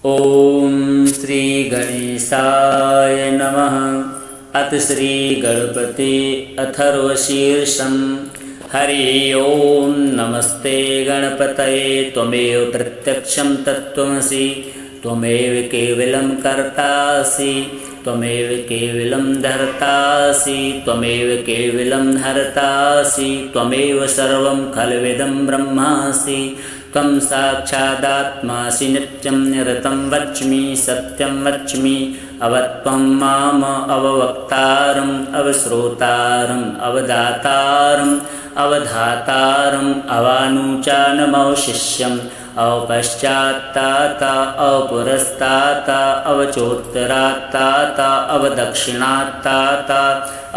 ओम श्री गणेशाय नमः। अथ श्री गणपति अथर्वशीर्षम्। हरि ओम नमस्ते गणपतये त्वमेव प्रत्यक्षं तत्त्वमसि त्वमेव केवलं कर्तासि त्वमेव केवलं धर्तासि त्वमेव केवलं हर्तासि त्वमेव सर्वं खल्विदं ब्रह्मासि त्वं साक्षादात्मासि नित्यं निरतं वच्मि सत्यं वच्मि अवत्वं माम अववक्तारम् अवश्रोतारम् अवदातारम् अवधातारम् अवानुचानमवशिष्यम् अवपश्चात्ताता अवपुरस्ताता अवचोत्तरात्ताता अवदक्षिणात्ताता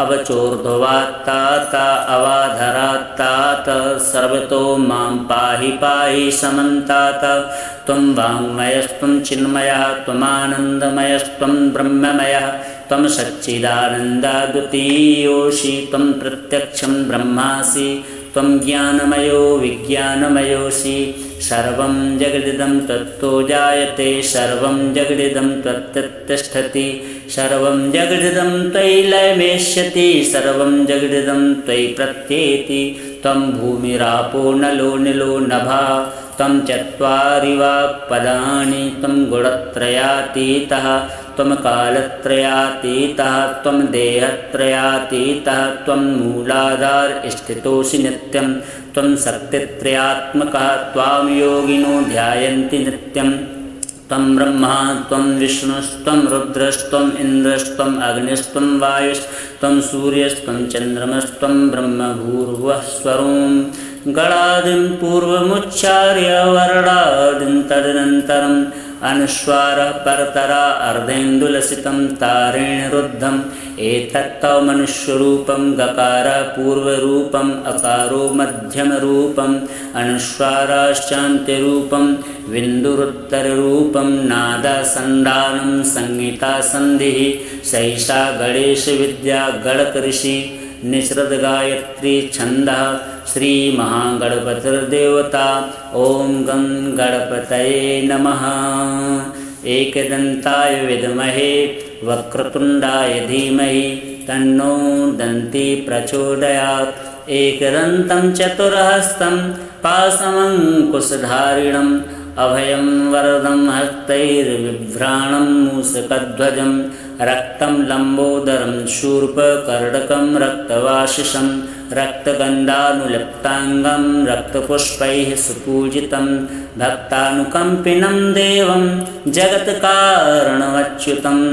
अवचोर्ध्वात्ताता अवाधरात्ताता सर्वतो मां पाहि पाहि समन्ताता। त्वं वाङ्मयस्त्वं चिन्मयः त्वमानन्दमयस्त्वं ब्रह्ममयः त्वं सच्चिदानन्दाद्वितीयोऽसि त्वं प्रत्यक्षं ब्रह्मासि त्वं ज्ञानमयो विज्ञानमयोऽसि। सर्वं जगदिदं तत्तो जायते सर्वं जगदिदं त्वत्तिष्ठति सर्वं जगदिदं त्वयि लयमेष्यति सर्वं जगदिदं त्वयि प्रत्येति। त्वं भूमिरापो नलो निलो नभः त्वं चत्वारि वाक्पदानि त्वं गुणत्रयातीतः त्वं कालत्रयातीतः त्वं देहत्रयातीतः त्वं मूलाधार स्थितोऽसि नित्यं त्वं शक्तित्रयात्मकः त्वां योगिनो ध्यायन्ति नित्यं। त्वं ब्रह्मा त्वं विष्णुस्त्वं रुद्रस्त्वम् इन्द्रस्त्वम् अग्निस्त्वं वायुस्त्वं सूर्यस्त्वं चन्द्रमस्त्वं ब्रह्मभूर्भुवः स्वरों गणादिं पूर्वमुच्चार्य वर्णादिं तदनन्तरम् अनुस्वारः परतरा अर्धेन्दुलसितं तारेण रुद्धम् एतत्तव मनुष्यरूपं गकारः पूर्वरूपम् अकारो मध्यमरूपम् अनुस्वाराश्चान्त्यरूपं बिन्दुरुत्तररूपं नादासन्धानं संहितासन्धिः सैषा गणेशविद्या गणकऋषि निसृतगायत्री छन्दः श्रीमहागणपतिर्देवता। ॐ गं गणपतये नमः। एकदन्ताय विद्महे वक्रतुण्डाय धीमहि तन्नो दन्ती प्रचोदयात्। एकदन्तं चतुर्हस्तं पाशमङ्कुशधारिणम् अभयं वरदं हस्तैर्बिभ्राणं मूषकध्वजं रक्तं लम्बोदरं शूर्पकर्णकं रक्तवासिषं रक्तगन्धानुलिप्ताङ्गं रक्तपुष्पैः सुपूजितं भक्तानुकम्पिनं देवं जगत्कारणमच्युतम्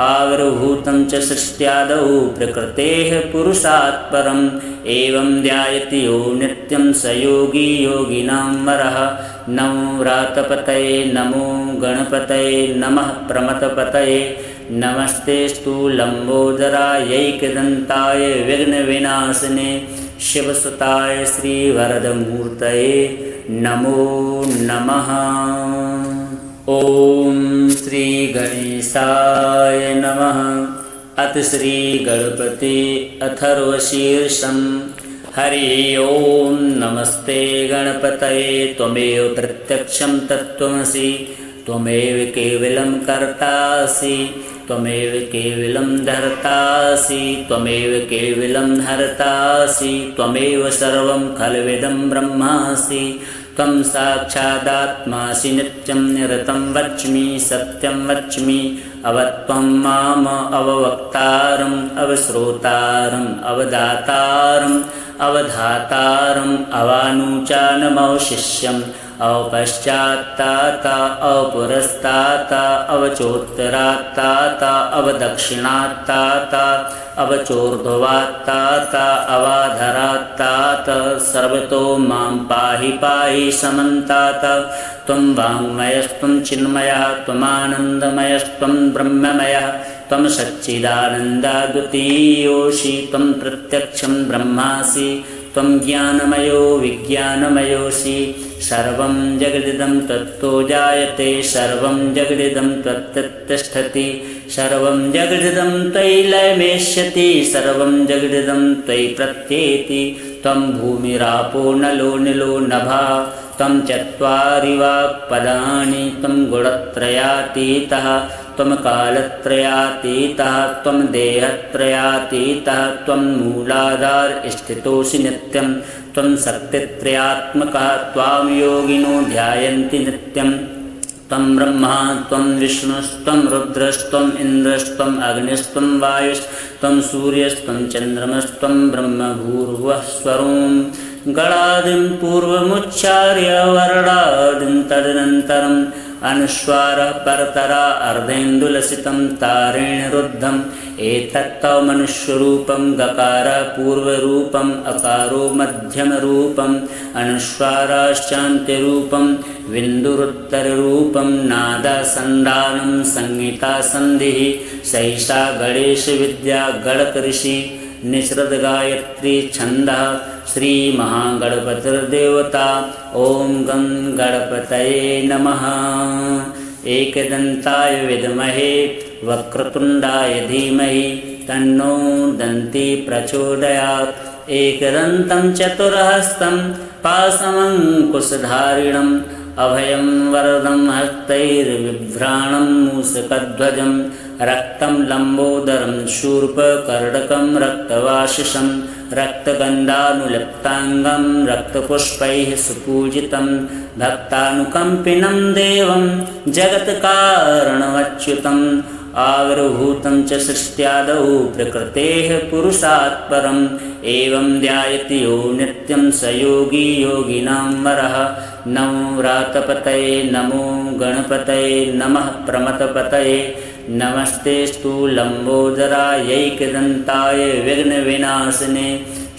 आविर्भूतं च सृष्ट्यादौ प्रकृतेः पुरुषात् परम् एवं ध्यायति यो नित्यं स योगी योगिनां वरः। नमो व्रातपतये नमो गणपतये नमः प्रमथपतये नमस्तेस्तु लम्बोदरायैकदन्ताय विघ्नविनाशिने शिवसुताय श्रीवरदमूर्तये नमो नमः। ॐ श्री गणेशाय नमः। अथ श्री गणपति अथर्वशीर्षम्। हरि ओम नमस्ते गणपतये त्वमेव प्रत्यक्षं तत्त्वमसि त्वमेव केवलं कर्तासि त्वमेव केवलं धर्तासि त्वमेव केवलं हर्तासि त्वमेव सर्वं खल्विदं ब्रह्मासि त्वं साक्षादात्मासि नित्यं निरतं वच्मि सत्यं वच्मि अवत्वं माम अववक्तारम् अवश्रोतारम् अवदातारम् अवधातारम् अवानुचानमवशिष्यम् अवपश्चात्ताता अवपुरस्ताता अवचोत्तरात्ताता अवदक्षिणात्ताता अवचोर्ध्वात्ताता अवाधरात्ताता सर्वतो मां पाहि पाहि समन्ताता। त्वं वाङ्मयस्त्वं चिन्मयः त्वमानन्दमयस्त्वं ब्रह्ममयः त्वं सच्चिदानन्दाद्वितीयोऽसि त्वं प्रत्यक्षं ब्रह्मासि त्वं ज्ञानमयो विज्ञानमयोऽसि। सर्वं जगदिदं तत्तो जायते सर्वं जगदिदं त्वत्तिष्ठति सर्वं जगदिदं त्वयि लयमेष्यति सर्वं जगदिदं त्वयि प्रत्येति। त्वं भूमिरापो नलो निलो नभः त्वं चत्वारि वाक्पदानि त्वं गुणत्रयातीतः त्वं कालत्रयातीतः त्वं देहत्रयातीतः त्वं मूलाधार स्थितोऽसि नित्यं त्वं शक्तित्रयात्मकः त्वां योगिनो ध्यायन्ति नित्यं त्वं ब्रह्मा त्वं विष्णुस्त्वं रुद्रस्त्वम् इन्द्रस्त्वम् अग्निस्त्वं वायुस्त्वं सूर्यस्त्वं चन्द्रमस्त्वं ब्रह्मभूर्भुवः स्वरों गणादिं पूर्वमुच्चार्य वर्णादिं तदनन्तरम् अनुस्वारः परतरा अर्धेन्दुलसितं तारेण रुद्धम् एतत्तव मनुष्यरूपं गकारः पूर्वरूपम् अकारो मध्यमरूपम् अनुस्वाराश्चान्त्यरूपं विन्दुरुत्तररूपं नादासन्धानं संहितासन्धिः सैषा गणेशविद्या गणकऋषि निसृतगायत्री छन्दः श्रीमहागणपतिर्देवता ॐ गं गणपतये नमः। एकदन्ताय विद्महे वक्रतुण्डाय धीमहि तन्नो दन्ती प्रचोदयात्। एकदन्तं चतुर्हस्तं पाशमङ्कुशधारिणम् अभयं वरदं हस्तैर्बिभ्राणं मूषकध्वजं रक्तं लम्बोदरं शूर्पकर्णकं रक्तवासिषं रक्तगन्धानुलिप्ताङ्गं रक्तपुष्पैः सुपूजितं भक्तानुकम्पिनं देवं जगत्कारणमच्युतम् आविर्भूतं च सृष्ट्यादौ प्रकृतेः पुरुषात् परम् एवं ध्यायति यो नित्यं स योगी योगिनां वरः। नमो व्रातपतये नमो गणपतये नमः प्रमथपतये नमस्तेस्तु लम्बोदरायैकदन्ताय विघ्नविनाशिने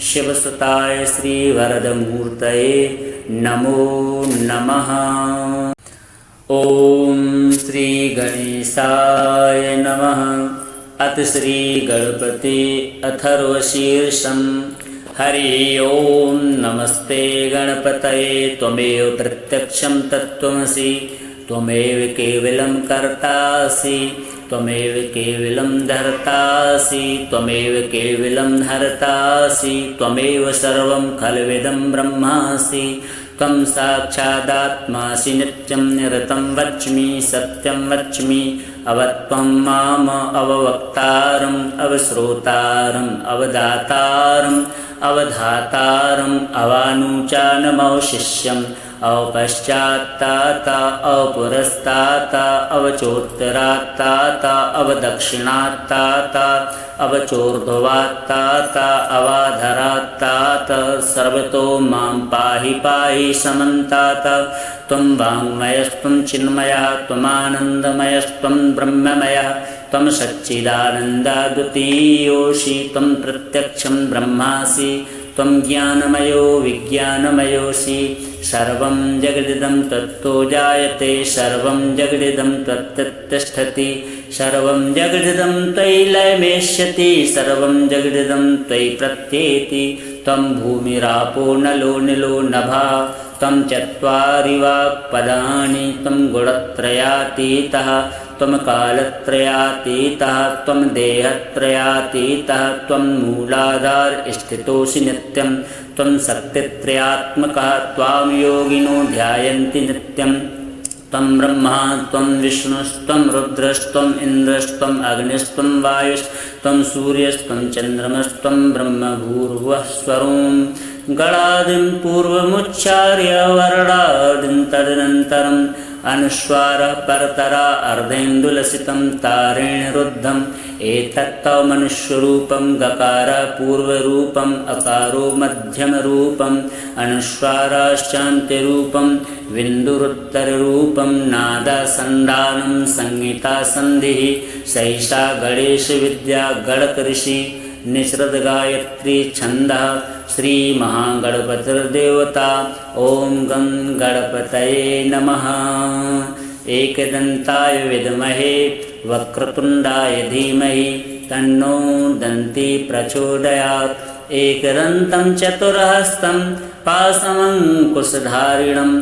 शिवसुताय श्रीवरदमूर्तये नमो नमः। ॐ श्रीगणेशाय नमः। अथ श्रीगणपति अथर्वशीर्षम्। हरि ओं नमस्ते गणपतये त्वमेव प्रत्यक्षं तत्त्वमसि त्वमेव केवलं कर्तासि त्वमेव केवलं धर्तासि त्वमेव केवलं हर्तासि त्वमेव सर्वं खल्विदं ब्रह्मासि त्वं साक्षादात्मासि नित्यं निरतं वच्मि सत्यं वच्मि अवत्वं माम अववक्तारम् अवश्रोतारम् अवदातारम् अवधातारम् अवानुचानमवशिष्यम् अवपश्चात्ताता अवपुरस्ताता अवचोत्तरात्ताता अवदक्षिणात्ताता अवचोर्ध्वात्ताता अवाधरात्ताता सर्वतो मां पाहि पाहि समन्ताता। त्वं वाङ्मयस्त्वं चिन्मयः त्वमानन्दमयस्त्वं ब्रह्ममयः त्वं सच्चिदानन्दाद्वितीयोऽसि त्वं प्रत्यक्षं ब्रह्मासि त्वं ज्ञानमयो विज्ञानमयोऽसि सर्वं जगदिदं तत्तो जायते सर्वं जगदिदं त्वत्तिष्ठति सर्वं जगदिदं त्वयि लयमेष्यति सर्वं जगदिदं त्वयि प्रत्येति त्वं भूमिरापो नलो निलो नभः त्वं चत्वारि वाक्पदानि त्वं गुणत्रयातीतः त्वं कालत्रयातीतः त्वं देहत्रयातीतः त्वं मूलाधार स्थितोऽसि नित्यं त्वं शक्तित्रयात्मकः त्वां योगिनो ध्यायन्ति नित्यं त्वं ब्रह्मा त्वं विष्णुस्त्वं रुद्रस्त्वम् इन्द्रस्त्वम् अग्निस्त्वं वायुस्त्वं सूर्यस्त्वं चन्द्रमस्त्वं ब्रह्मभूर्भुवः स्वरों गणादिं पूर्वमुच्चार्य वर्णादिं तदनन्तरम् अनुस्वारः परतरा अर्धेन्दुलसितं तारेण रुद्धम् एतत्तव मनुष्यरूपं गकारः पूर्वरूपम् अकारो मध्यमरूपम् अनुस्वाराश्चान्त्यरूपं विन्दुरुत्तररूपं नादासन्धानं संहितासन्धिः सैषा गणेशविद्या गणकऋषि निसृतगायत्री छन्दः श्रीमहागणपतिर्देवता ॐ गं गणपतये नमः। एकदन्ताय विद्महे वक्रतुण्डाय धीमहि तन्नो दन्ती प्रचोदयात्। एकदन्तं चतुर्हस्तं पाशमङ्कुशधारिणम्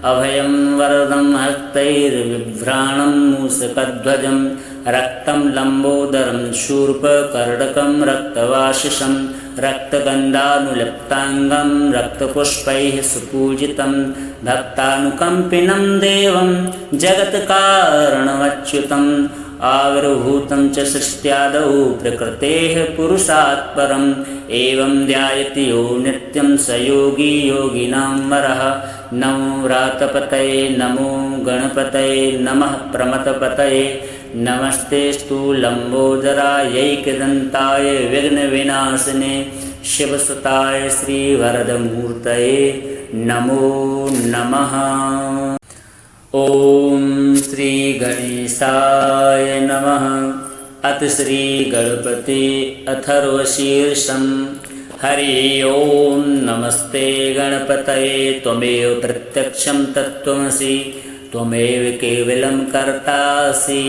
अभयं वरदं हस्तैर्बिभ्राणं मूषकध्वजं रक्तं लम्बोदरं शूर्पकर्णकं रक्तवासिषं रक्तगन्धानुलिप्ताङ्गं रक्तपुष्पैः सुपूजितं भक्तानुकम्पिनं देवं जगत्कारणमच्युतम् आविर्भूतं च सृष्ट्यादौ प्रकृतेः पुरुषात् परम् एवं ध्यायति यो नित्यं स योगी योगिनां वरः। नमो व्रातपतये नमो गणपतये नमः प्रमथपतये नमस्तेस्तु लम्बोदरायैकदन्ताय विघ्नविनाशिने शिवसुताय श्रीवरदमूर्तये नमो नमः। ॐ श्री गणेशाय नमः। अथ श्री गणपति अथर्वशीर्षम्। हरि ओं नमस्ते गणपतये त्वमेव प्रत्यक्षं तत्त्वमसि त्वमेव केवलं कर्तासि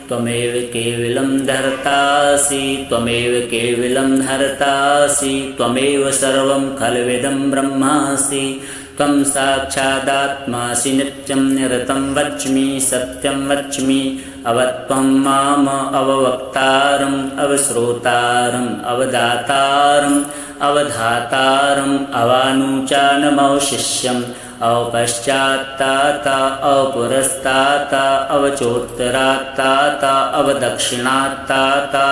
त्वमेव केवलं धर्तासि त्वमेव केवलं हर्तासि त्वमेव सर्वं खल्विदं ब्रह्मासि त्वं साक्षादात्मासि नित्यं निरतं वच्मि सत्यं वच्मि अवत्वं माम अववक्तारम् अवश्रोतारम् अवदातारम् अवधातारम् अवानुचानमवशिष्यम् अवपश्चात्ताता अवपुरस्ताता अवचोत्तरात्ताता अवदक्षिणात्ताता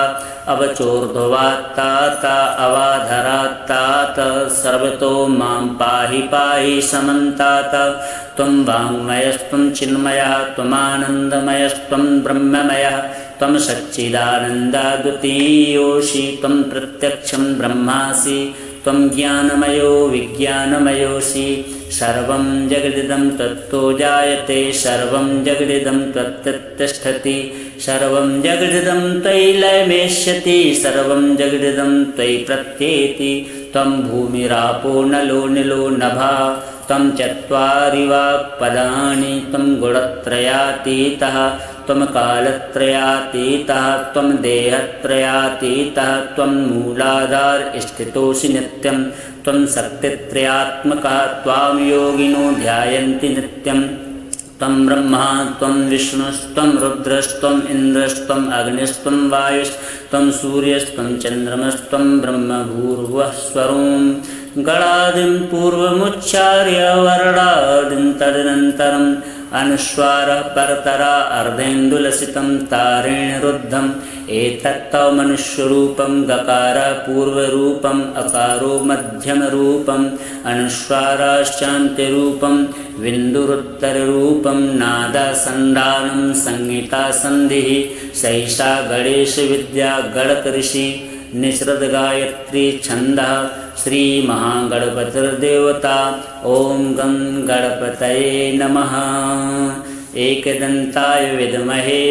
अवचोर्ध्वात्ताता अवाधरात्ताता सर्वतो मां पाहि पाहि समन्ताता। त्वं वाङ्मयस्त्वं चिन्मयः त्वमानन्दमयस्त्वं ब्रह्ममयः त्वं सच्चिदानन्दाद्वितीयोऽसि त्वं प्रत्यक्षं ब्रह्मासि त्वं ज्ञानमयो विज्ञानमयोऽसि सर्वं जगदिदं तत्तो जायते सर्वं जगदिदं त्वत्तिष्ठति सर्वं जगदिदं त्वयि लयमेष्यति सर्वं जगदिदं त्वयि प्रत्येति। त्वं भूमिरापो नलो निलो नभः त्वं चत्वारि वाक्पदानि त्वं गुणत्रयातीतः त्वं कालत्रयातीतः त्वं देहत्रयातीतः त्वं मूलाधार स्थितोऽसि नित्यं त्वं शक्तित्रयात्मकः त्वां योगिनो ध्यायन्ति नित्यं। त्वं ब्रह्मा त्वं विष्णुस्त्वं रुद्रस्त्वम् इन्द्रस्त्वम् अग्निस्त्वं वायुस्त्वं सूर्यस्त्वं चन्द्रमस्त्वं ब्रह्मभूर्भुवः स्वरों गणादिं पूर्वमुच्चार्य वर्णादिं तदनन्तरम् अनुस्वारः परतरा अर्धेन्दुलसितं तारेण रुद्धम् एतत्तव मनुष्यरूपं गकारः पूर्वरूपम् अकारो मध्यमरूपम् अनुस्वाराश्चान्त्यरूपं बिन्दुरुत्तररूपं नादासन्धानं संहितासन्धिः सैषा गणेशविद्या गणकऋषि निःसृतगायत्री छन्दः श्रीमहागणपतिर्देवता। ॐ गं गणपतये नमः। एकदन्ताय विद्महे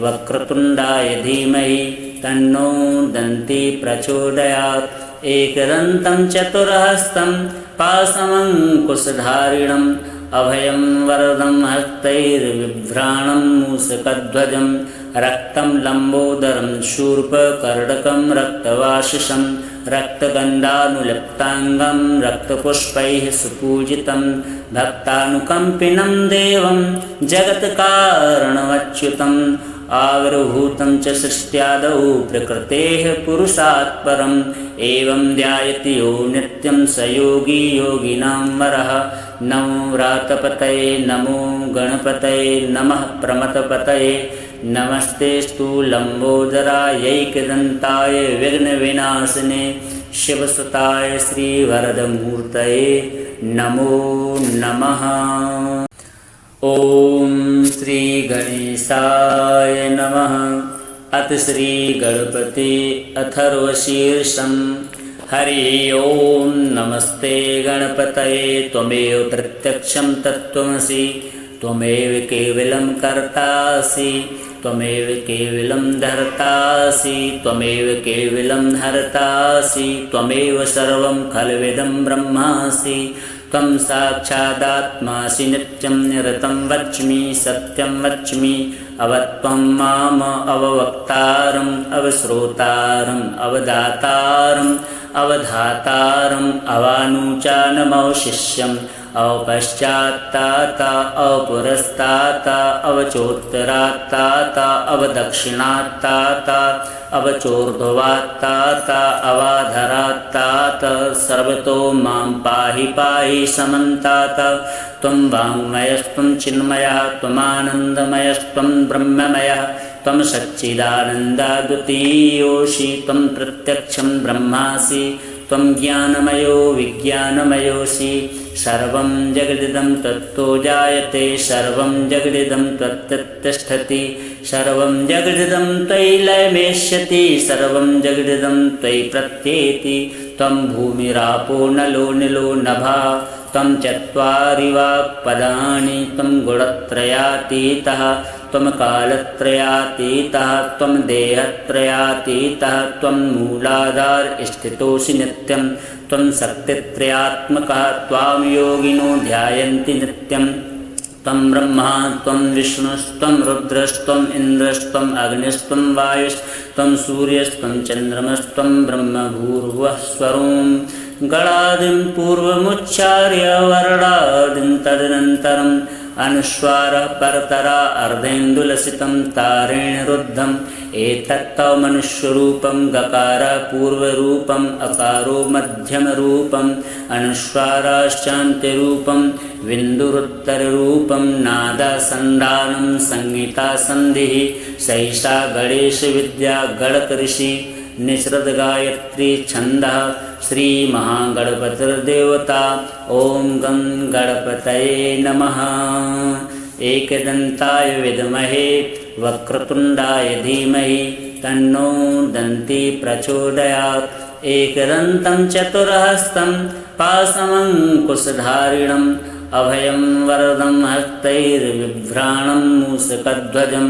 वक्रतुण्डाय धीमहि तन्नो दन्ती प्रचोदयात्। एकदन्तं चतुर्हस्तं पाशमङ्कुशधारिणम् अभयं वरदं हस्तैर्बिभ्राणं मूषकध्वजं रक्तं लम्बोदरं शूर्पकर्णकं रक्तवासिषं रक्तगन्धानुलिप्ताङ्गं रक्तपुष्पैः सुपूजितं भक्तानुकम्पिनं देवं जगत्कारणमच्युतम् आविर्भूतं च सृष्ट्यादौ प्रकृतेः पुरुषात् परम् एवं ध्यायति यो नित्यं स योगी योगिनां वरः। नमो व्रातपतये नमो गणपतये नमः प्रमथपतये नमस्तेस्तु लम्बोदरायैकदन्ताय विघ्नविनाशिने शिवसुताय श्रीवरदमूर्तये नमो नमः। ॐ श्री गणेशाय नमः। अथ श्री गणपति अथर्वशीर्षम्। हरि ओं नमस्ते गणपतये त्वमेव प्रत्यक्षं तत्त्वमसि त्वमेव केवलं कर्तासि त्वमेव केवलं धर्तासि त्वमेव केवलं हर्तासि त्वमेव सर्वं खल्विदं ब्रह्मासि त्वं साक्षादात्मासि नित्यं निरतं वच्मि सत्यं वच्मि अवत्वं माम अववक्तारम् अवश्रोतारम् अवदातारम् अवधातारम् अवानुचानमवशिष्यम् अवपश्चात्ताता अवपुरस्ताता अवचोत्तरात्ताता अवदक्षिणात्ताता अवचोर्ध्वात्तात अवाधरात्तात सर्वतो मां पाहि पाहि समन्तात। त्वं वाङ्मयस्त्वं चिन्मयः त्वमानन्दमयस्त्वं ब्रह्ममयः त्वं सच्चिदानन्दाद्वितीयोऽसि त्वं प्रत्यक्षं ब्रह्मासि त्वं ज्ञानमयो विज्ञानमयोऽसि। सर्वं जगदिदं तत्तो जायते सर्वं जगदिदं त्वत्तिष्ठति सर्वं जगदिदं त्वयि लयमेष्यति सर्वं जगदिदं त्वयि प्रत्येति। त्वं भूमिरापो नलो निलो नभः त्वं चत्वारि वाक्पदानि त्वं गुणत्रयातीतः त्वं कालत्रयातीतः त्वं देहत्रयातीतः त्वं मूलाधार स्थितोऽसि नित्यं त्वं शक्तित्रयात्मकः त्वां योगिनो ध्यायन्ति नित्यं। त्वं ब्रह्मा त्वं विष्णुस्त्वं रुद्रस्त्वम् इन्द्रस्त्वम् अग्निस्त्वं वायुस्त्वं सूर्यस्त्वं चन्द्रमस्त्वं ब्रह्म भूर्भुवः स्वरों गणादिं पूर्वमुच्चार्य वर्णादिं तदनन्तरम् अनुस्वारः परतरा अर्धेन्दुलसितं तारेण रुद्धम्। एतत्तव मनुष्यरूपं गकार पूर्वरूपम् अकारो मध्यमरूपम् अनुस्वाराश्चान्त्यरूपं विन्दुरुत्तररूपं नादासन्धानं संहितासन्धिः सैषा गणेशविद्या गणकऋषि निसृतगायत्री छन्दः। श्रीमहागणपतिर्देवता ॐ गं गणपतये नमः। एकदन्ताय विद्महे वक्रतुण्डाय धीमहि तन्नो दन्ती प्रचोदयात्। एकदन्तं चतुर्हस्तं पाशमङ्कुशधारिणम् अभयं वरदं हस्तैर्बिभ्राणं मूषकध्वजं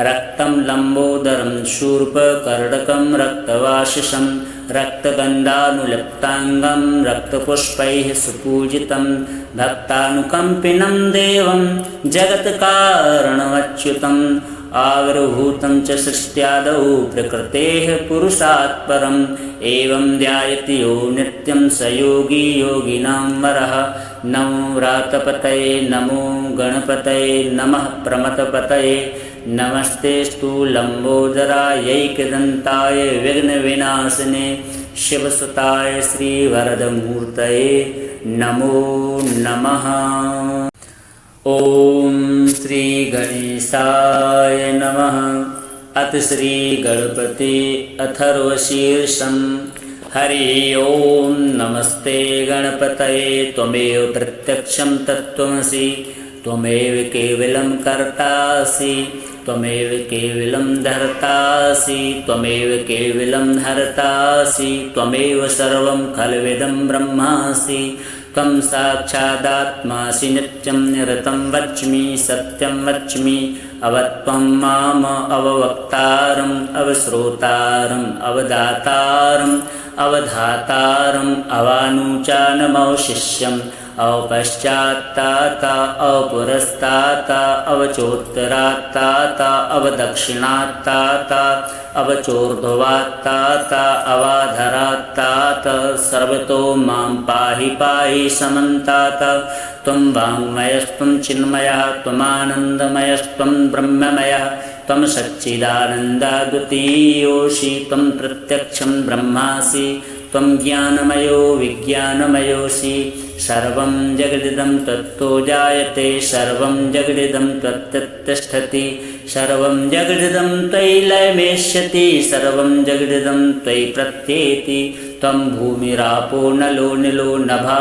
रक्तं लम्बोदरं शूर्पकर्णकं रक्तवासिषं रक्तगन्धानुलिप्ताङ्गं रक्तपुष्पैः सुपूजितं भक्तानुकम्पिनं देवं जगत्कारणमच्युतम् आविर्भूतं च सृष्ट्यादौ प्रकृतेः पुरुषात् परम् एवं ध्यायति यो नित्यं स योगी योगिनां वरः। नमो व्रातपतये नमो गणपतये नमः प्रमथपतये नमस्तेस्तु लम्बोदरायैकदन्ताय विघ्नविनाशिने शिवसुताय श्रीवरदमूर्तये नमो नमः। ॐ श्री गणेशाय नमः। अथ श्री गणपति अथर्वशीर्षम्। हरि ओं नमस्ते गणपतये त्वमेव प्रत्यक्षं तत्त्वमसि त्वमेव केवलं कर्तासि त्वमेव केवलं धर्तासि त्वमेव केवलं हर्तासि त्वमेव सर्वं खल्विदं ब्रह्मासि त्वं साक्षादात्मासि नित्यं निरतं वच्मि सत्यं वच्मि अवत्वं माम अववक्तारम् अवश्रोतारम् अवदातारम् अवधातारम् अवानुचानमवशिष्यम् अवपश्चात्तात अवपुरस्तात अवचोत्तरात्तात अवदक्षिणात्तात अवचोर्ध्वात्तात अवाधरात्तात सर्वतो मां पाहि पाहि समन्तात। त्वं वाङ्मयस्त्वं चिन्मयः त्वमानन्दमयस्त्वं ब्रह्ममयः त्वं सच्चिदानन्दाद्वितीयोऽसि त्वं प्रत्यक्षं ब्रह्मासि त्वं ज्ञानमयो विज्ञानमयोऽसि। सर्वं जगदिदं तत्तो जायते सर्वं जगदिदं त्वत्तिष्ठति सर्वं जगदिदं त्वयि लयमेष्यति सर्वं जगदिदं त्वयि प्रत्येति। त्वं भूमिरापो नलो निलो नभः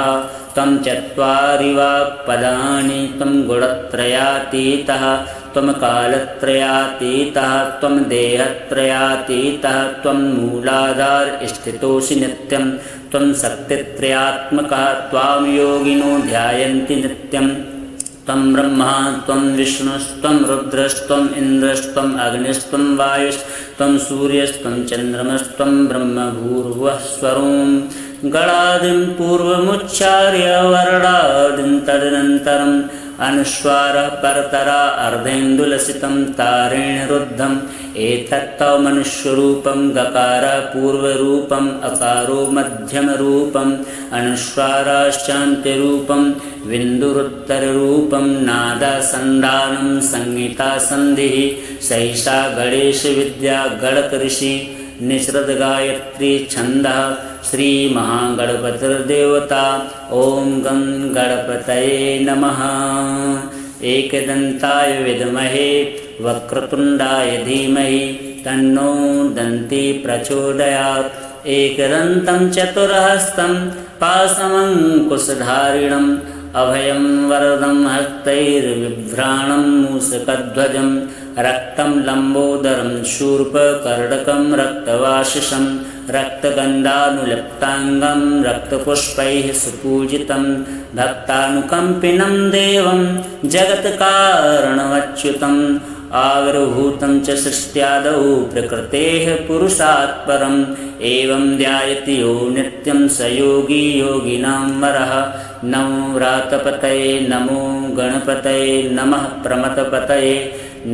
त्वं चत्वारि वाक्पदानि त्वं गुणत्रयातीतः त्वं कालत्रयातीतः त्वं देहत्रयातीतः त्वं मूलाधार स्थितोऽसि नित्यं त्वं शक्तित्रयात्मकः त्वां योगिनो ध्यायन्ति नित्यं। त्वं ब्रह्मा त्वं विष्णुस्त्वं रुद्रस्त्वम् इन्द्रस्त्वम् अग्निस्त्वं वायुस्त्वं सूर्यस्त्वं चन्द्रमस्त्वं ब्रह्म भूर्भुवः स्वरों गणादिं पूर्वमुच्चार्य वर्णादिं तदनन्तरम् अनुस्वारः परतरा अर्धेन्दुलसितं तारेण रुद्धम्। एतत्तव मनुष्यरूपं गकार पूर्वरूपम् अकारो मध्यमरूपम् अनुस्वाराश्चान्त्यरूपं विन्दुरुत्तररूपं नादासन्धानं संहितासन्धिः सैषा गणेशविद्या गणकऋषि निसृतगायत्री छन्दः श्रीमहागणपतिर्देवता ॐ गं गणपतये नमः। एकदन्ताय विद्महे वक्रतुण्डाय धीमहि तन्नो दन्ती प्रचोदयात्। एकदन्तं चतुर्हस्तं पाशमङ्कुशधारिणम् अभयं वरदं हस्तैर्बिभ्राणं मूषकध्वजं रक्तं लम्बोदरं शूर्पकर्णकं रक्तवासिषं रक्तगन्धानुलिप्ताङ्गं रक्तपुष्पैः सुपूजितं भक्तानुकम्पिनं देवं जगत्कारणमच्युतम् आविर्भूतं च सृष्ट्यादौ प्रकृतेः पुरुषात् परम् एवं ध्यायति यो नित्यं स योगी योगिनां वरः। नमो व्रातपतये नमो गणपतये नमः प्रमथपतये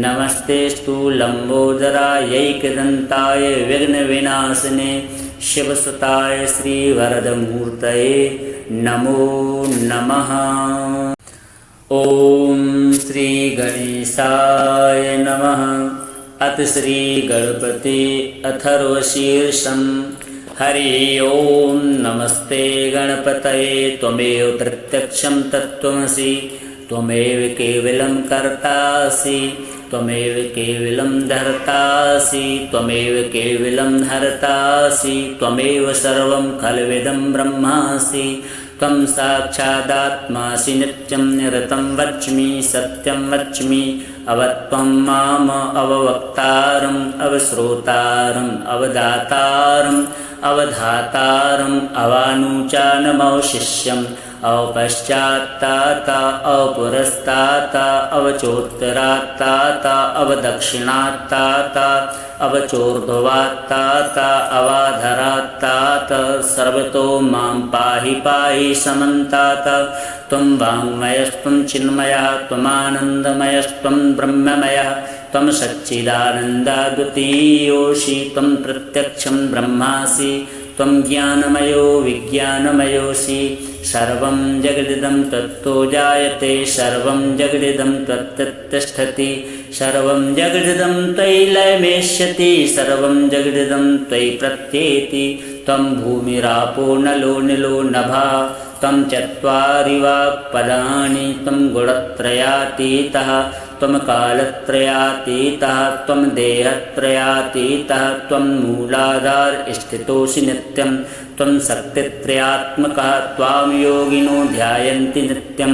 नमस्तेस्तु लम्बोदरायैकदन्ताय विघ्नविनाशिने शिवसुताय श्रीवरदमूर्तये नमो नमः। ॐ श्री गणेशाय नमः। अथ श्री गणपति अथर्वशीर्षम्। हरि ओं नमस्ते गणपतये त्वमेव प्रत्यक्षं तत्त्वमसि त्वमेव केवलं कर्तासि त्वमेव केवलं धर्तासि त्वमेव केवलं हर्तासि त्वमेव सर्वं खल्विदं ब्रह्मासि त्वं साक्षादात्मासि नित्यं निरतं वच्मि सत्यं वच्मि अवत्वं माम अववक्तारम् अवश्रोतारम् अवदातारम् अवधातारम् अवानुचानमवशिष्यम् अवपश्चात्ताता अवपुरस्ताता अवचोत्तरात्ताता अवदक्षिणात्ताता अवचोर्ध्वात्ताता अवाधरात्ताता सर्वतो मां पाहि पाहि समन्ताता। त्वं वाङ्मयस्त्वं चिन्मयः त्वमानन्दमयस्त्वं ब्रह्ममयः त्वं सच्चिदानन्दाद्वितीयोऽसि त्वं प्रत्यक्षं ब्रह्मासि त्वं ज्ञानमयो विज्ञानमयोऽसि सर्वं जगदिदं तत्तो जायते सर्वं जगदिदं त्वत्तिष्ठति सर्वं जगदिदं त्वयि लयमेष्यति सर्वं जगदिदं त्वयि प्रत्येति। त्वं भूमिरापो नलो निलो नभः त्वं चत्वारि वाक्पदानि त्वं गुणत्रयातीतः त्वं कालत्रयातीतः त्वं देहत्रयातीतः त्वं मूलाधार स्थितोऽसि नित्यं त्वं शक्तित्रयात्मकः त्वां योगिनो ध्यायन्ति नित्यं।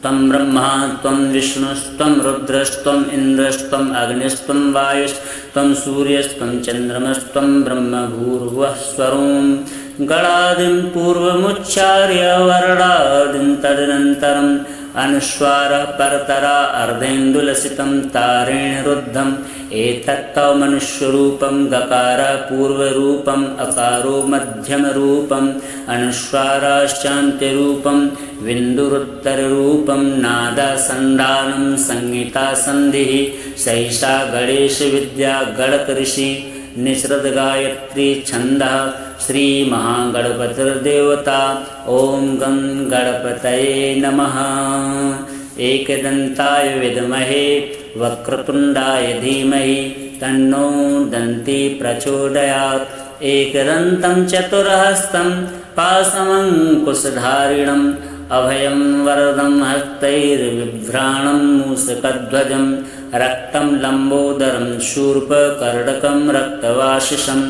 त्वं ब्रह्मा त्वं विष्णुस्त्वं रुद्रस्त्वम् इन्द्रस्त्वम् अग्निस्त्वं वायुस्त्वं सूर्यस्त्वं चन्द्रमस्त्वं ब्रह्मभूर्भुवः स्वरों गणादिं पूर्वमुच्चार्य वर्णादिं तदनन्तरम् अनुस्वारः परतरा अर्धेन्दुलसितं तारेण रुद्धम् एतत्तव मनुष्यरूपं गकारः पूर्वरूपम् अकारो मध्यमरूपम् अनुस्वाराश्चान्त्यरूपं विन्दुरुत्तररूपं नादासन्धानं संहितासन्धिः सैषा गणेशविद्या गणकऋषि निसृतगायत्री छन्दः श्रीमहागणपतिर्देवता ॐ गं गणपतये नमः। एकदन्ताय विद्महे वक्रतुण्डाय धीमहि तन्नो दन्ती प्रचोदयात्। एकदन्तं चतुर्हस्तं पाशमङ्कुशधारिणम् अभयं वरदं हस्तैर्बिभ्राणं मूषकध्वजं रक्तं लम्बोदरं शूर्पकर्णकं रक्तवासिषं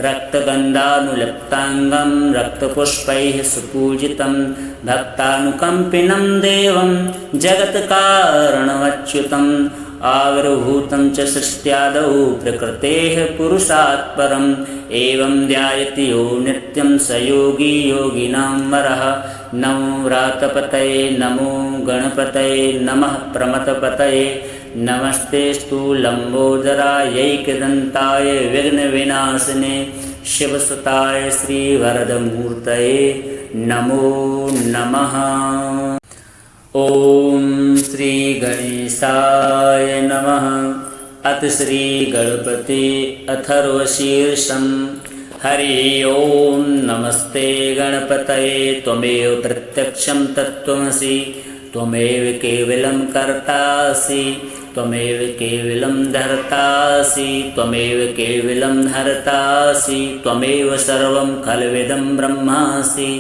रक्तगन्धानुलिप्ताङ्गं रक्तपुष्पैः सुपूजितं भक्तानुकम्पिनं देवं जगत्कारणमच्युतम् आविर्भूतं च सृष्ट्यादौ प्रकृतेः पुरुषात् परम् एवं ध्यायति यो नित्यं स योगी योगिनां वरः। नमो व्रातपतये नमो गणपतये नमः प्रमथपतये नमस्तेस्तु लम्बोदरायैकदन्ताय विघ्नविनाशिने शिवसुताय श्रीवरदमूर्तये नमो नमः। ॐ श्री गणेशाय नमः। अथ श्री गणपति अथर्वशीर्षम्। हरि ओं नमस्ते गणपतये त्वमेव प्रत्यक्षं तत्त्वमसि त्वमेव केवलं कर्तासि त्वमेव केवलं धर्तासि त्वमेव केवलं हर्तासि त्वमेव सर्वं खल्विदं ब्रह्मासि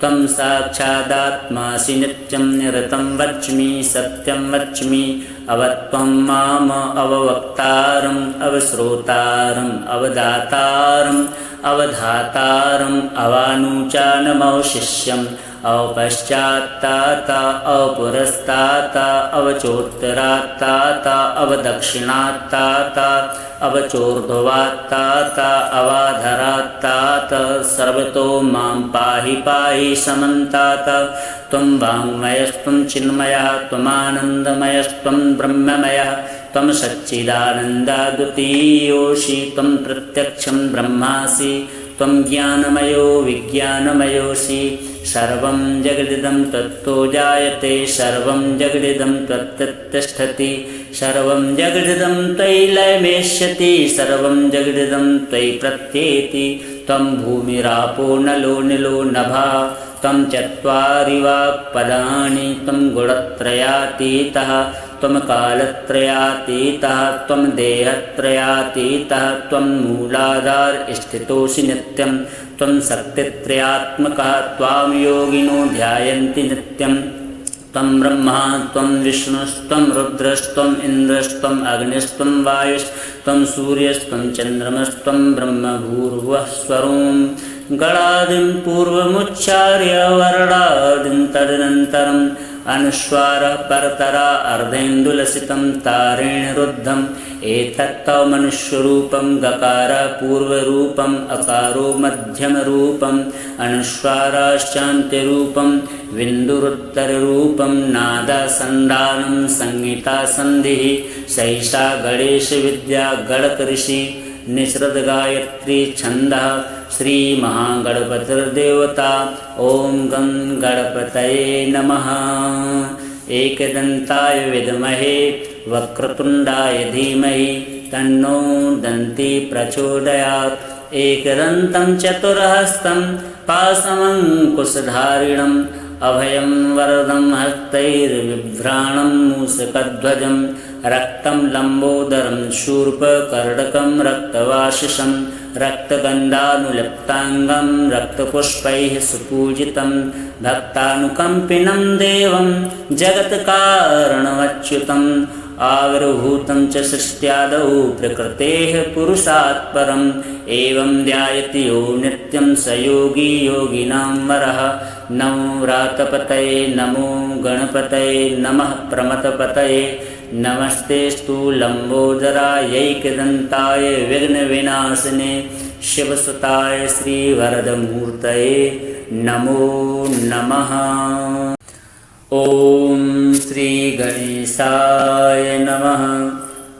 त्वं साक्षादात्मासि नित्यं निरतं वच्मि सत्यं वच्मि अवत्वं माम अववक्तारम् अवश्रोतारम् अवदातारम् अवधातारम् अवानुचानमवशिष्यम् अवपश्चात्ताता अवपुरस्ताता अवचोत्तरात्ताता अवदक्षिणात्ताता अवचोर्ध्वात्ताता अवाधरात्ताता सर्वतो मां पाहि पाहि समन्ताता त्वं वाङ्मयस्त्वं चिन्मयः त्वमानन्दमयस्त्वं ब्रह्ममयः त्वं सच्चिदानन्दाद्वितीयोऽसि त्वं प्रत्यक्षं ब्रह्मासि त्वं ज्ञानमयो विज्ञानमयोऽसि सर्वं जगदिदं तत्तो जायते सर्वं जगदिदं त्वत्तिष्ठति सर्वं जगदिदं त्वयि लयमेष्यति सर्वं जगदिदं त्वयि प्रत्येति त्वं भूमिरापो नलो निलो नभः त्वं चत्वारि वाक्पदानि त्वं गुणत्रयातीतः त्वं कालत्रयातीतः त्वं देहत्रयातीतः त्वं मूलाधार स्थितोऽसि नित्यं त्वं शक्तित्रयात्मकः त्वां योगिनो ध्यायन्ति नित्यं त्वं ब्रह्मा त्वं विष्णुस्त्वं रुद्रस्त्वम् इन्द्रस्त्वम् अग्निस्त्वं वायुस्त्वं सूर्यस्त्वं चन्द्रमस्त्वं ब्रह्मभूर्भुवः स्वरों गणादिं पूर्वमुच्चार्य वर्णादिं तदनन्तरम् अनुस्वारः परतरा अर्धेन्दुलसितं तारेण रुद्धम् एतत्तव मनुष्यरूपं गकारः पूर्वरूपम् अकारो मध्यमरूपम् अनुस्वाराश्चान्त्यरूपं बिन्दुरुत्तररूपं नादासन्धानं संहितासन्धिः सैषा गणेशविद्या गणकऋषि निसृतगायत्री छन्दः श्रीमहागणपतिर्देवता ॐ गं गणपतये नमः। एकदन्ताय विद्महे वक्रतुण्डाय धीमहि तन्नो दन्ती प्रचोदयात्। एकदन्तं चतुर्हस्तं पाशमङ्कुशधारिणम् अभयं वरदं हस्तैर्बिभ्राणं मूषकध्वजं रक्तं लम्बोदरं शूर्पकर्णकं रक्तवासिषं रक्तगन्धानुलिप्ताङ्गं रक्तपुष्पैः सुपूजितं भक्तानुकम्पिनं देवं जगत्कारणमच्युतम् आविर्भूतं च सृष्ट्यादौ प्रकृतेः पुरुषात् परम् एवं ध्यायति यो नित्यं स योगी योगिनां वरः। नमो व्रातपतये नमो गणपतये नमः प्रमथपतये नमस्तेस्तु लम्बोदरायैकदन्ताय विघ्नविनाशिने शिवसुताय श्रीवरदमूर्तये नमो नमः। ॐ श्री गणेशाय नमः।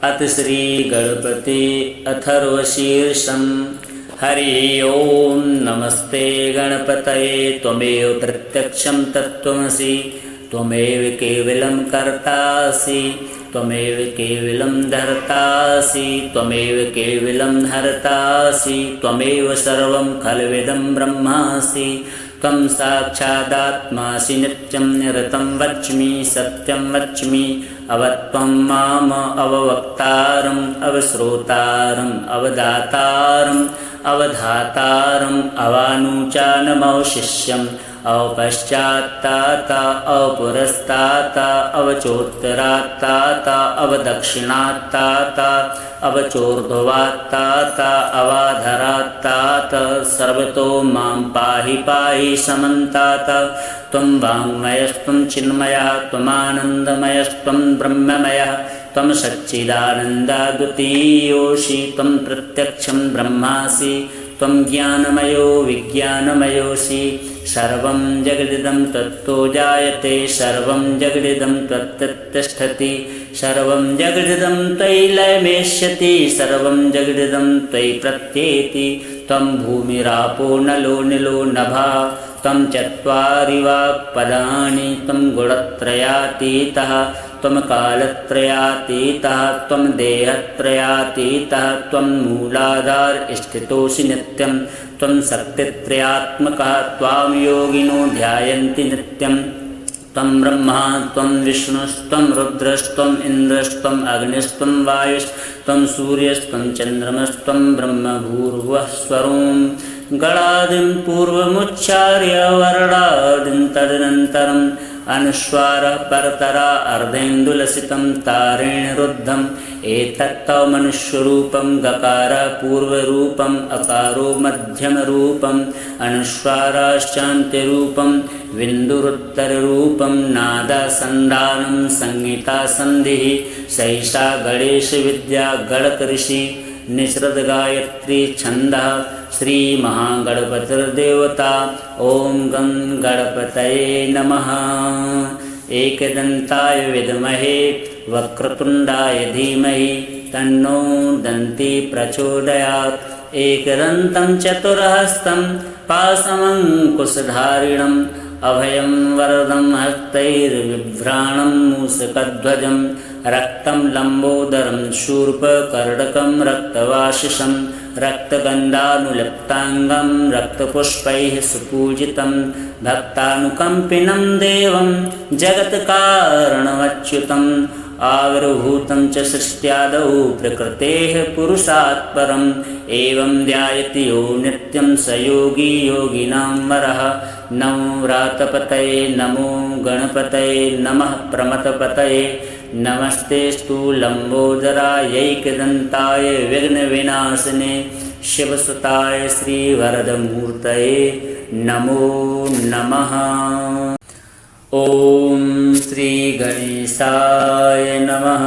अथ श्री गणपति अथर्वशीर्षम्। हरि ओं नमस्ते गणपतये त्वमेव प्रत्यक्षं तत्त्वमसि त्वमेव केवलं कर्तासि त्वमेव केवलं धर्तासि त्वमेव केवलं हर्तासि त्वमेव सर्वं खल्विदं ब्रह्मासि त्वं साक्षादात्मासि नित्यं निरतं वच्मि सत्यं वच्मि अवत्वं माम अववक्तारम् अवश्रोतारम् अवदातारम् अवधातारम् अवानुचानमवशिष्यम् अवपश्चात्ताता अवपुरस्ताता अवचोत्तरात्ताता अवदक्षिणात्ताता अवचोर्ध्वात्ताता अवाधरात्ताता सर्वतो मां पाहि पाहि समन्ताता। त्वं वाङ्मयस्त्वं चिन्मयः त्वमानन्दमयस्त्वं ब्रह्ममयः त्वं सच्चिदानन्दाद्वितीयोऽसि त्वं प्रत्यक्षं ब्रह्मासि त्वं ज्ञानमयो विज्ञानमयोऽसि सर्वं जगदिदं तत्तो जायते सर्वं जगदिदं त्वत्तिष्ठति सर्वं जगदिदं त्वयि लयमेष्यति सर्वं जगदिदं त्वयि प्रत्येति त्वं भूमिरापो नलो निलो नभः त्वं चत्वारि वाक्पदानि त्वं गुणत्रयातीतः त्वं कालत्रयातीतः त्वं देहत्रयातीतः त्वं मूलाधार स्थितोऽसि नित्यं त्वं शक्तित्रयात्मकः त्वां योगिनो ध्यायन्ति नित्यं त्वं ब्रह्मा त्वं विष्णुस्त्वं रुद्रस्त्वम् इन्द्रस्त्वम् अग्निस्त्वं वायुस्त्वं सूर्यस्त्वं चन्द्रमस्त्वं ब्रह्म भूर्भुवः स्वरों गणादिं पूर्वमुच्चार्य वर्णादिं तदनन्तरम् अनुस्वारः परतरा अर्धेन्दुलसितं तारेण रुद्धम् एतत्तव मनुष्यरूपं गकारः पूर्वरूपम् अकारो मध्यमरूपम् अनुस्वाराश्चान्त्यरूपं बिन्दुरुत्तररूपं नादासन्धानं संहितासन्धिः सैषा गणेशविद्या गणकऋषि निसृतगायत्री छन्दः श्रीमहागणपतिर्देवता ॐ गं गणपतये नमः। एकदन्ताय विद्महे वक्रतुण्डाय धीमहि तन्नो दन्ती प्रचोदयात्। एकदन्तं चतुर्हस्तं पाशमङ्कुशधारिणम् अभयं वरदं हस्तैर्बिभ्राणं मूषकध्वजं रक्तं लम्बोदरं शूर्पकर्णकं रक्तवासिषं रक्तगन्धानुलिप्ताङ्गं रक्तपुष्पैः सुपूजितं भक्तानुकम्पिनं देवं जगत्कारणमच्युतम् आविर्भूतं च सृष्ट्यादौ प्रकृतेः पुरुषात् परम् एवं ध्यायति यो नित्यं स योगी योगिनां वरः। नमो व्रातपतये नमो गणपतये नमः प्रमथपतये नमस्तेस्तु लम्बोदरायैकदन्ताय विघ्नविनाशिने शिवसुताय श्रीवरदमूर्तये नमो नमः। ॐ श्रीगणेशाय नमः।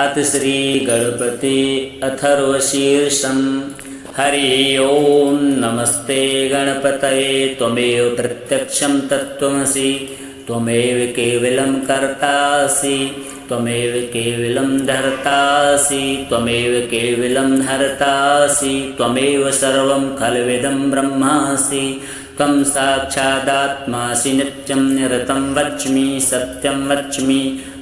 अथ श्रीगणपति अथर्वशीर्षम्। हरि ओं नमस्ते गणपतये त्वमेव प्रत्यक्षं तत्त्वमसि त्वमेव केवलं कर्तासि त्वमेव केवलं धर्तासि त्वमेव केवलं हर्तासि त्वमेव सर्वं खल्विदं ब्रह्मासि त्वं साक्षादात्मासि नित्यं निरतं वच्मि सत्यं वच्मि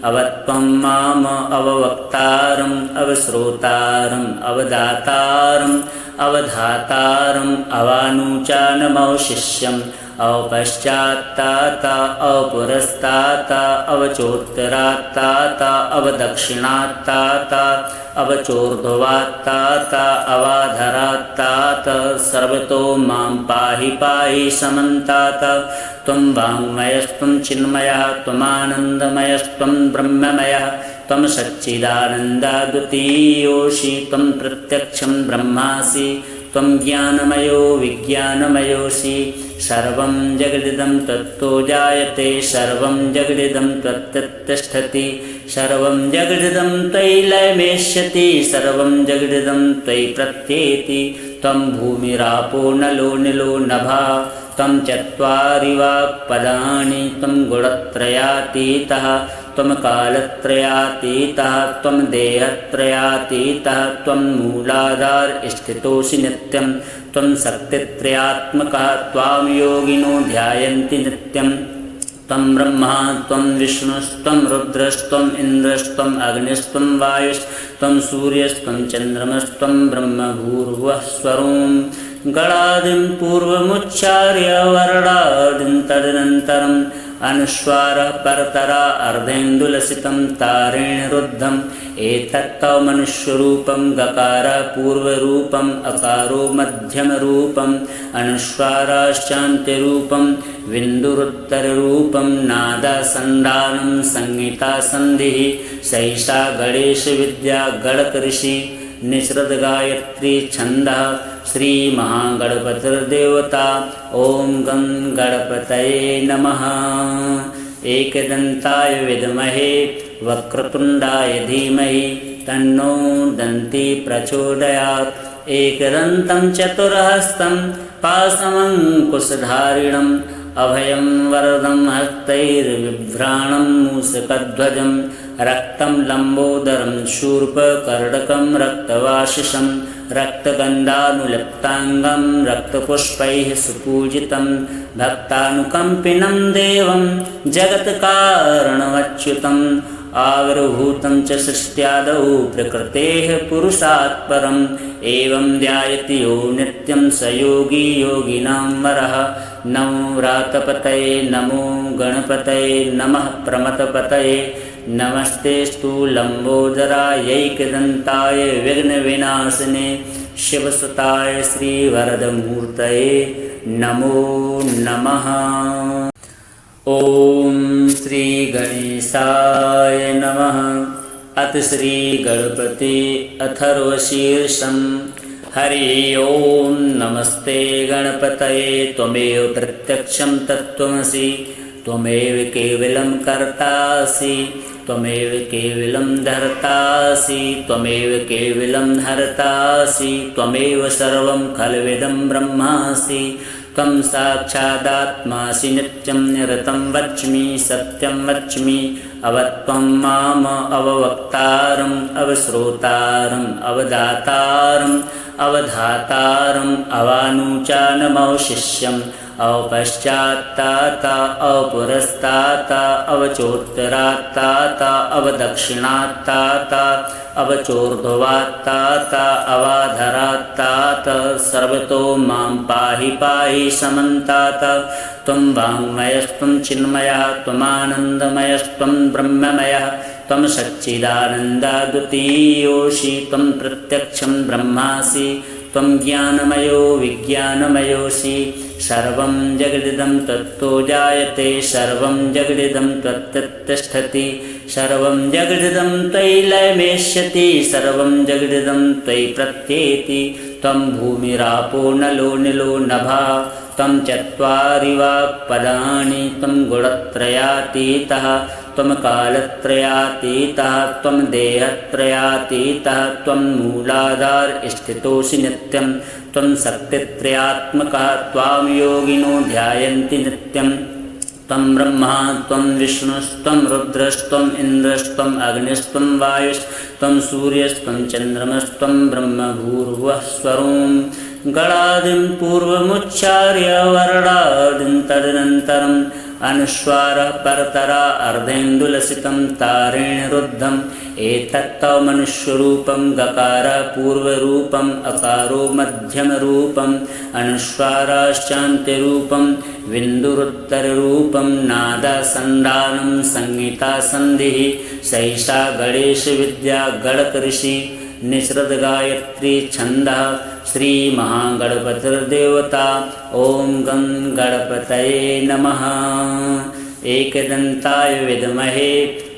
अवत्वं माम अववक्तारम् अवश्रोतारम् अवदातारम् अवधातारम् अवानुचानमवशिष्यम् अवपश्चात्ताता अवपुरस्ताता अवचोत्तरात्ताता अवदक्षिणात्ताता अवचोर्ध्वात्ताता अवाधरात्ताता सर्वतो मां पाहि पाहि समन्ताता। त्वं वाङ्मयस्त्वं चिन्मयः त्वमानन्दमयस्त्वं ब्रह्ममयः त्वं सच्चिदानन्दाद्वितीयोऽसि त्वं प्रत्यक्षं ब्रह्मासि त्वं ज्ञानमयो विज्ञानमयोऽसि सर्वं जगदिदं तत्तो जायते सर्वं जगदिदं त्वत्तिष्ठति सर्वं जगदिदं त्वयि लयमेष्यति सर्वं जगदिदं त्वयि प्रत्येति। त्वं भूमिरापो नलो निलो नभः त्वं चत्वारि वाक्पदानि त्वं गुणत्रयातीतः त्वं कालत्रयातीतः त्वं देहत्रयातीतः त्वं मूलाधार स्थितोऽसि नित्यं त्वं शक्तित्रयात्मकः त्वां योगिनो ध्यायन्ति नित्यं। त्वं ब्रह्मा त्वं विष्णुस्त्वं रुद्रस्त्वम् इन्द्रस्त्वम् अग्निस्त्वं वायुस्त्वं सूर्यस्त्वं चन्द्रमस्त्वं ब्रह्म भूर्भुवः स्वरों गणादिं पूर्वमुच्चार्य वर्णादिं तदनन्तरम् अनुस्वारः परतरा अर्धेन्दुलसितं तारेण रुद्धम् एतत्तव मनुष्यरूपं गकारः पूर्वरूपम् अकारो मध्यमरूपम् अनुस्वाराश्चान्त्यरूपं बिन्दुरुत्तररूपं नादासन्धानं संहितासन्धिः सैषा गणेशविद्या गणकऋषि निसृतगायत्री छन्दः श्रीमहागणपतिर्देवता ॐ गं गणपतये नमः। एकदन्ताय विद्महे वक्रतुण्डाय धीमहि तन्नो दन्ती प्रचोदयात्। एकदन्तं चतुर्हस्तं पाशमङ्कुशधारिणम् अभयं वरदं हस्तैर्बिभ्राणं मूषकध्वजं रक्तं लम्बोदरं शूर्पकर्णकं रक्तवासिषं रक्तगन्धानुलिप्ताङ्गं रक्तपुष्पैः सुपूजितं भक्तानुकम्पिनं देवं जगत्कारणमच्युतम् आविर्भूतं च सृष्ट्यादौ प्रकृतेः पुरुषात् परम् एवं ध्यायति यो नित्यं स योगी योगिनां वरः। नमो व्रातपतये नमो गणपतये नमः प्रमथपतये नमस्तेस्तु लम्बोदरायैकदन्ताय विघ्नविनाशिने शिवसुताय श्रीवरदमूर्तये नमो नमः। ॐ श्रीगणेशाय नमः। अथ श्रीगणपति अथर्वशीर्षम्। हरि ओं नमस्ते गणपतये त्वमेव प्रत्यक्षं तत्त्वमसि त्वमेव केवलं कर्तासि त्वमेव केवलं धर्तासि त्वमेव केवलं हर्तासि त्वमेव सर्वं खल्विदं ब्रह्मासि त्वं साक्षादात्मासि नित्यं निरतं वच्मि सत्यं वच्मि अवत्वं माम अववक्तारम् अवश्रोतारम् अवदातारम् अवधातारम् अवानुचानमवशिष्यम् अवपश्चात्ताता अवपुरस्ताता अवचोत्तरात्ताता अवदक्षिणात्ताता अवचोर्ध्वात्ताता अवाधरात्ताता सर्वतो मां पाहि पाहि समन्ताता। त्वं वाङ्मयस्त्वं चिन्मयः त्वमानन्दमयस्त्वं ब्रह्ममयः त्वं सच्चिदानन्दाद्वितीयोऽसि त्वं प्रत्यक्षं ब्रह्मासि त्वं ज्ञानमयो विज्ञानमयोऽसि सर्वं जगदिदं तत्तो जायते सर्वं जगदिदं त्वत्तिष्ठति सर्वं जगदिदं त्वयि लयमेष्यति सर्वं जगदिदं त्वयि प्रत्येति त्वं भूमिरापो नलो निलो नभः त्वं चत्वारि वाक्पदानि त्वं गुणत्रयातीतः त्वं कालत्रयातीतः त्वं देहत्रयातीतः त्वं मूलाधार स्थितोऽसि नित्यं त्वं शक्तित्रयात्मकः त्वां योगिनो ध्यायन्ति नित्यं त्वं ब्रह्मा त्वं विष्णुस्त्वं रुद्रस्त्वम् इन्द्रस्त्वम् अग्निस्त्वं वायुस्त्वं सूर्यस्त्वं चन्द्रमस्त्वं ब्रह्मभूर्भुवः स्वरों गणादिं पूर्वमुच्चार्य वर्णादिं तदनन्तरम् अनुस्वारः परतरा अर्धेन्दुलसितं तारेण रुद्धम् एतत्तव मनुष्यरूपं गकारः पूर्वरूपम् अकारो मध्यमरूपम् अनुस्वाराश्चान्त्यरूपं बिन्दुरुत्तररूपं नादासन्धानं संहितासन्धिः सैषा गणेशविद्या गणकऋषि निसृतगायत्री छन्दः श्रीमहागणपतिर्देवता। ॐ गं गणपतये नमः। एकदन्ताय विद्महे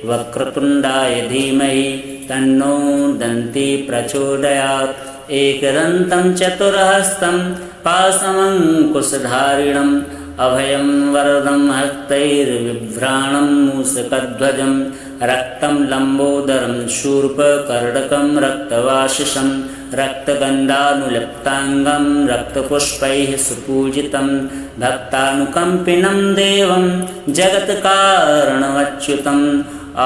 वक्रतुण्डाय धीमहि तन्नो दन्ती प्रचोदयात्। एकदन्तं चतुर्हस्तं पाशमङ्कुशधारिणम् अभयं वरदं हस्तैर्बिभ्राणं मूषकध्वजं रक्तं लम्बोदरं शूर्पकर्णकं रक्तवासिषं रक्तगन्धानुलिप्ताङ्गं रक्तपुष्पैः सुपूजितं भक्तानुकम्पिनं देवं जगत्कारणमच्युतम्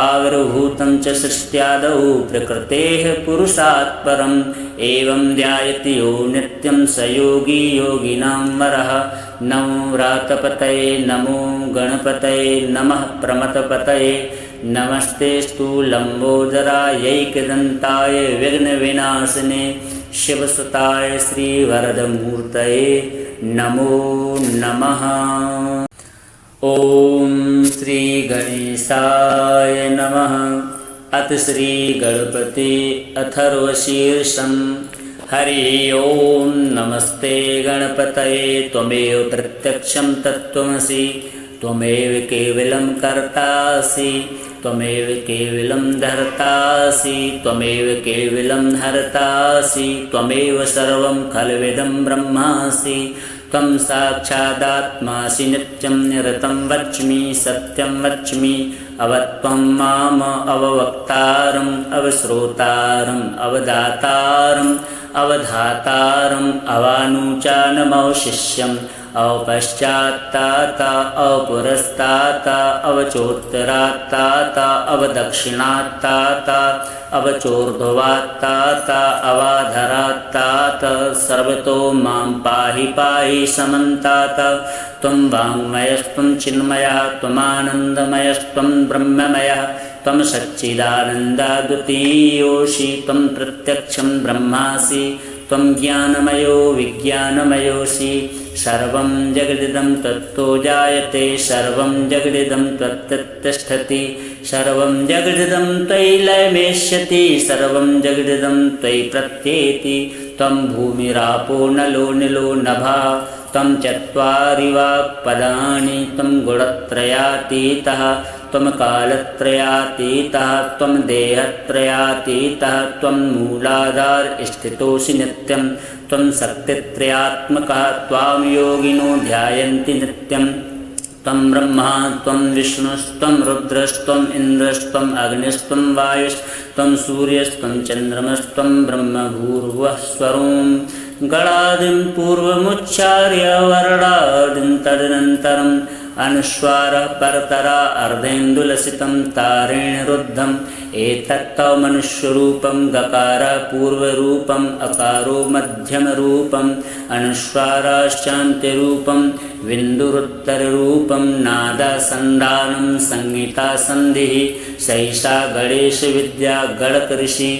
आविर्भूतं च सृष्ट्यादौ प्रकृतेः पुरुषात् परम् एवं ध्यायति यो नित्यं स योगी योगिनां वरः। नमो व्रातपतये नमो गणपतये नमः प्रमथपतये नमस्तेस्तु लम्बोदरायैकदन्ताय विघ्नविनाशिने शिवसुताय श्रीवरदमूर्तये नमो नमः। ॐ श्रीगणेशाय नमः। अथ श्रीगणपति अथर्वशीर्षम्। हरि ओं नमस्ते गणपतये त्वमेव प्रत्यक्षं तत्त्वमसि त्वमेव केवलं कर्तासि त्वमेव केवलं धर्तासि त्वमेव केवलं हर्तासि त्वमेव सर्वं खल्विदं ब्रह्मासि त्वं साक्षादात्मासि नित्यं निरतं वच्मि सत्यं वच्मि अवत्वं माम अववक्तारम् अवश्रोतारम् अवदातारम् अवधातारम् अवानुचानमवशिष्यम् अवपश्चात्ताता अवपुरस्ताता अवचोत्तरात्ताता अवदक्षिणात्ताता अवचोर्ध्वात्ताता अवाधरात्ताता सर्वतो मां पाहि पाहि समन्ताता। त्वं वाङ्मयस्त्वं चिन्मयः त्वमानन्दमयस्त्वं ब्रह्ममयः त्वं सच्चिदानन्दाद्वितीयोऽसि त्वं प्रत्यक्षं ब्रह्मासि त्वं ज्ञानमयो विज्ञानमयोऽसि सर्वं जगदिदं तत्तो जायते सर्वं जगदिदं त्वत्तिष्ठति सर्वं जगदिदं त्वयि लयमेष्यति सर्वं जगदिदं त्वयि प्रत्येति त्वं भूमिरापो नलो निलो नभः त्वं चत्वारि वाक्पदानि त्वं गुणत्रयातीतः त्वं कालत्रयातीतः त्वं देहत्रयातीतः त्वं मूलाधार स्थितोऽसि नित्यं त्वं शक्तित्रयात्मकः त्वां योगिनो ध्यायन्ति नित्यं त्वं ब्रह्मा त्वं विष्णुस्त्वं रुद्रस्त्वम् इन्द्रस्त्वम् अग्निस्त्वं वायुस्त्वं सूर्यस्त्वं चन्द्रमस्त्वं ब्रह्म भूर्भुवः स्वरों गणादिं पूर्वमुच्चार्य वर्णादिं तदनन्तरम् अनुस्वारः परतरा अर्धेन्दुलसितं तारेण रुद्धम् एतत्तव मनुष्यरूपं गकारः पूर्वरूपम् अकारो मध्यमरूपम् अनुस्वाराश्चान्त्यरूपं बिन्दुरुत्तररूपं नादासन्धानं संहितासन्धिः सैषा गणेशविद्या गणकऋषि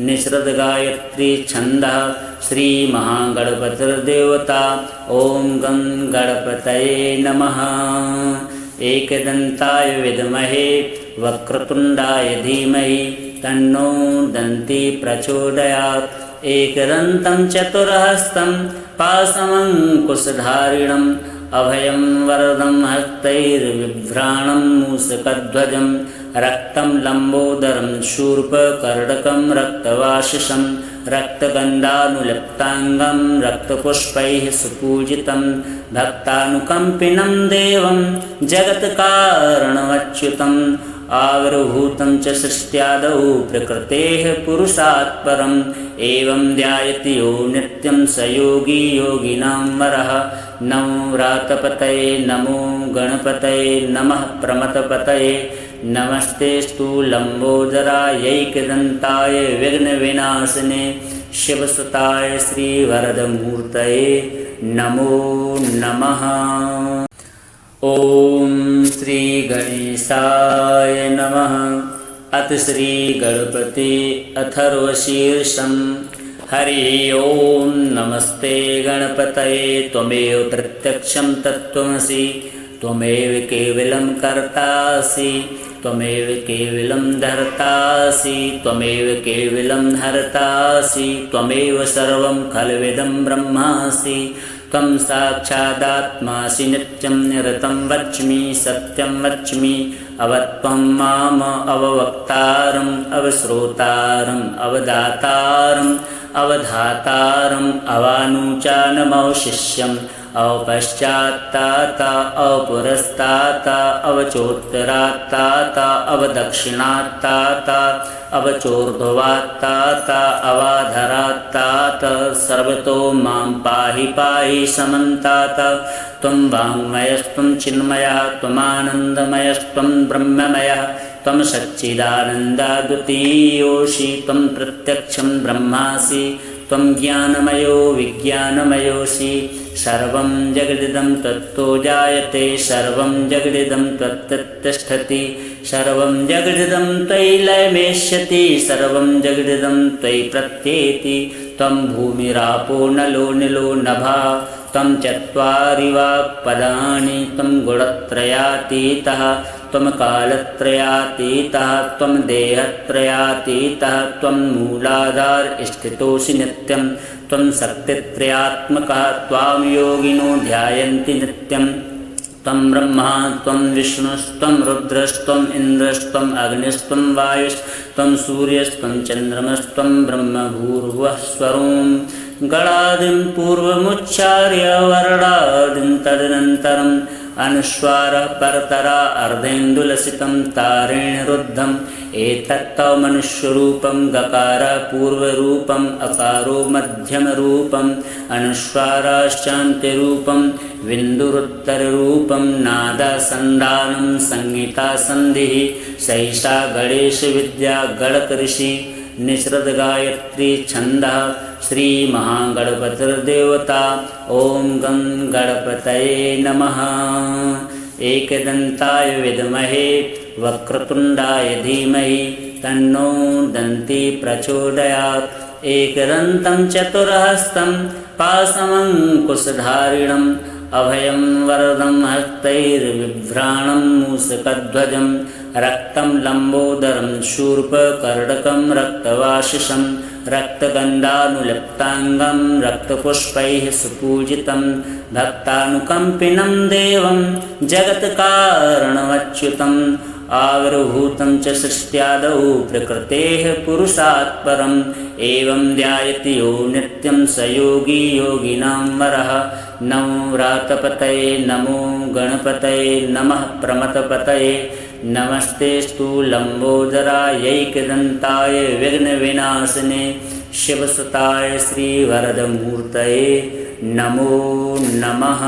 निसृतगायत्री छन्दः श्रीमहागणपतिर्देवता ॐ गं गणपतये नमः। एकदन्ताय विद्महे वक्रतुण्डाय धीमहि तन्नो दन्ती प्रचोदयात् एकदन्तं चतुर्हस्तं पाशमङ्कुशधारिणम् अभयं वरदं हस्तैर्बिभ्राणं मूषकध्वजं रक्तं लम्बोदरं शूर्पकर्णकं रक्तवासिषं रक्तगन्धानुलिप्ताङ्गं रक्तपुष्पैः सुपूजितं भक्तानुकम्पिनं देवं जगत्कारणमच्युतम् आविर्भूतं च सृष्ट्यादौ प्रकृतेः पुरुषात् परम् एवं ध्यायति यो नित्यं स योगी योगिनां वरः। नमो व्रातपतये नमो गणपतये नमः प्रमथपतये नमस्तेस्तु लम्बोदरायैकदन्ताय विघ्नविनाशिने शिवसुताय श्रीवरदमूर्तये नमो नमः। ॐ श्री गणेशाय नमः। अथ श्री गणपति अथर्वशीर्षम्। हरि ओं नमस्ते गणपतये त्वमेव प्रत्यक्षं तत्त्वमसि त्वमेव केवलं कर्तासि त्वमेव केवलं धर्तासि त्वमेव केवलं हर्तासि त्वमेव सर्वं खल्विदं ब्रह्मासि त्वं साक्षादात्मासि नित्यं निरतं वच्मि सत्यं वच्मि अवत्वं माम अववक्तारम् अवश्रोतारम् अवदातारम् अवधातारम् अवानुचानमवशिष्यम् अवपश्चात्ताता अवपुरस्ताता अवचोत्तरात्ताता अवदक्षिणात्ताता अवचोर्ध्वात्ताता अवाधरात्ताता सर्वतो मां पाहि पाहि समन्ताता त्वं वाङ्मयस्त्वं चिन्मयः त्वमानन्दमयस्त्वं ब्रह्ममयः त्वं सच्चिदानन्दाद्वितीयोऽसि त्वं प्रत्यक्षं ब्रह्मासि त्वं ज्ञानमयो विज्ञानमयोऽसि सर्वं जगदिदं तत्तो जायते सर्वं जगदिदं त्वत्तिष्ठति सर्वं जगदिदं त्वयि लयमेष्यति सर्वं जगदिदं त्वयि प्रत्येति त्वं भूमिरापो नलो निलो नभः त्वं चत्वारि वाक्पदानि त्वं गुणत्रयातीतः त्वं कालत्रयातीतः त्वं देहत्रयातीतः त्वं मूलाधार स्थितोऽसि नित्यं त्वं शक्तित्रयात्मकः त्वां योगिनो ध्यायन्ति नित्यं त्वं ब्रह्मा त्वं विष्णुस्त्वं रुद्रस्त्वम् इन्द्रस्त्वम् अग्निस्त्वं वायुस्त्वं सूर्यस्त्वं चन्द्रमस्त्वं ब्रह्म भूर्भुवः स्वरों गणादिं पूर्वमुच्चार्य वर्णादिं तदनन्तरम् अनुस्वारः परतरा अर्धेन्दुलसितं तारेण रुद्धम् एतत्तव मनुष्यरूपं गकारः पूर्वरूपम् अकारो मध्यमरूपम् अनुस्वाराश्चान्त्यरूपं बिन्दुरुत्तररूपं नादासन्धानं संहितासन्धिः सैषा गणेशविद्या गणकऋषि निसृतगायत्री छन्दः श्रीमहागणपतिर्देवता ॐ गं गणपतये नमः। एकदन्ताय विद्महे वक्रतुण्डाय धीमहि तन्नो दन्ती प्रचोदयात् एकदन्तं चतुर्हस्तं पाशमङ्कुशधारिणम् अभयं वरदं हस्तैर्बिभ्राणं मूषकध्वजं रक्तं लम्बोदरं शूर्पकर्णकं रक्तवासिषं रक्तगन्धानुलिप्ताङ्गं रक्तपुष्पैः सुपूजितं भक्तानुकम्पिनं देवं जगत्कारणमच्युतम् आविर्भूतं च सृष्ट्यादौ प्रकृतेः पुरुषात् परम् एवं ध्यायति यो नित्यं स योगी योगिनां वरः। नमो व्रातपतये नमो गणपतये नमः प्रमथपतये नमस्तेस्तु लम्बोदरायैकदन्ताय विघ्नविनाशिने शिवसुताय श्रीवरदमूर्तये नमो नमः।